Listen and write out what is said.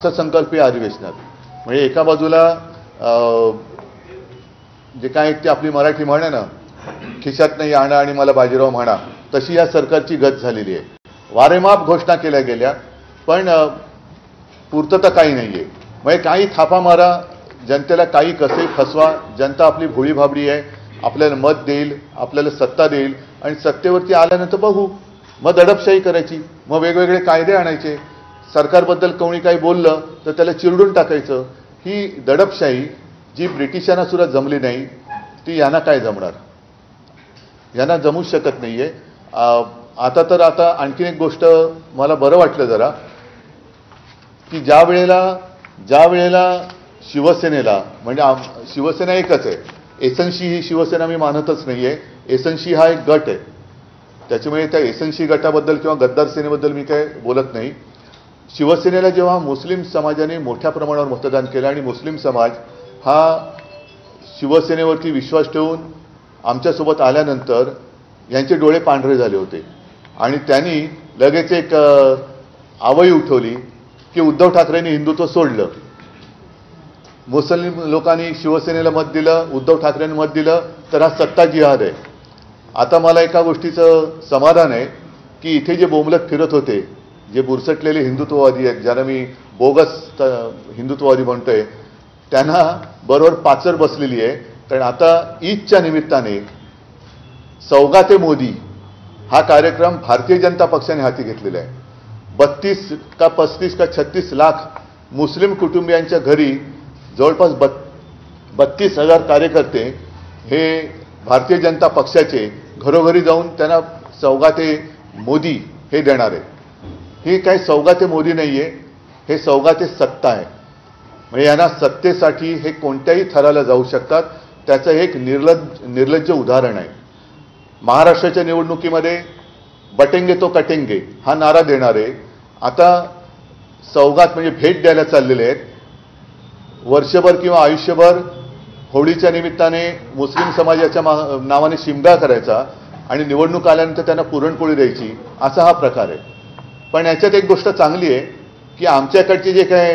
अर्थसंकल्पीय अधिवेशनात म्हणजे एका बाजूला जे काय ते आपली मराठी म्हण आहे ना, खिशात नाही आणा आणि मला बाजीराव म्हणा, तशी या सरकारची गत झालेली आहे. वारेमाप घोषणा केल्या गेल्या पण पूर्तता काही नाहीये. म्हणजे काही थापा मारा, जनतेला काही कसे फसवा, जनता आपली भोळी भाबडी आहे, आपल्याला मत देईल, आपल्याला सत्ता देईल आणि सत्तेवरती आल्यानंतर बघू, मग दडपशाही करायची, मग वेगवेगळे कायदे आणायचे, सरकारबद्दल कोणी काही बोललं तर त्याला चिरडून टाकायचं. ही दडपशाही जी ब्रिटिशांना सुद्धा जमली नाही ती यांना काय जमणार, यांना जमूच शकत नाहीये. आता आणखीन एक गोष्ट मला बरं वाटलं जरा, की ज्या वेळेला शिवसेनेला, म्हणजे शिवसेना एकच आहे, एसएनसी ही शिवसेना मी मानतच नाहीये. एसएनसी हा एक गट आहे, त्याच्यामुळे त्या एसएनसी गटाबद्दल किंवा गद्दार सेनेबद्दल मी काय बोलत नाही. शिवसेनेला जेव्हा मुस्लिम समाजाने मोठ्या प्रमाणावर मतदान केलं आणि मुस्लिम समाज हा शिवसेनेवरती विश्वास ठेवून आमच्यासोबत आल्यानंतर यांचे डोळे पांढरे झाले होते आणि त्यांनी लगेच एक आवई उठवली की उद्धव ठाकरेंनी हिंदुत्व सोडलं. मुस्लिम लोकांनी शिवसेनेला मत दिलं, उद्धव ठाकरेंनी मत दिलं, तर हा सत्ता जिहाद आहे. आता मला एका गोष्टीचं समाधान आहे की इथे जे बोंबलत फिरत होते, जे बुरसटलेले हिंदुत्ववादी आहेत, ज्यांना मी बोगस हिंदुत्ववादी म्हणतोय, त्यांना बरोबर पाचर बसलेली आहे. कारण आता ईदच्या निमित्ताने सौगाते मोदी हा कार्यक्रम भारतीय जनता पक्षाने हाती घेतलेला आहे. 32 का 35 का 36 लाख मुस्लिम कुटुंबियांच्या घरी जवळपास 32,000 कार्यकर्ते हे भारतीय जनता पक्षाचे घरोघरी जाऊन त्यांना सौगाते मोदी हे देणार आहे. हे काही सौगाते मोदी नाहीये, हे सौगाते सत्ता आहे. म्हणजे यांना सत्तेसाठी हे कोणत्याही थराला जाऊ शकतात. त्याचं एक निर्लज्ज उदाहरण आहे. महाराष्ट्राच्या निवडणुकीमध्ये बटेंगे तो कटेंगे हा नारा देणारे आता सौगात म्हणजे भेट द्यायला चाललेले आहेत. वर्षभर किंवा आयुष्यभर होळीच्या निमित्ताने मुस्लिम समाजाच्या नावाने शिमगा करायचा आणि निवडणूक आल्यानंतर त्यांना पुरणपोळी द्यायची, असा हा प्रकार आहे. पण याच्यात एक गोष्ट चांगली आहे की आमच्याकडचे जे काय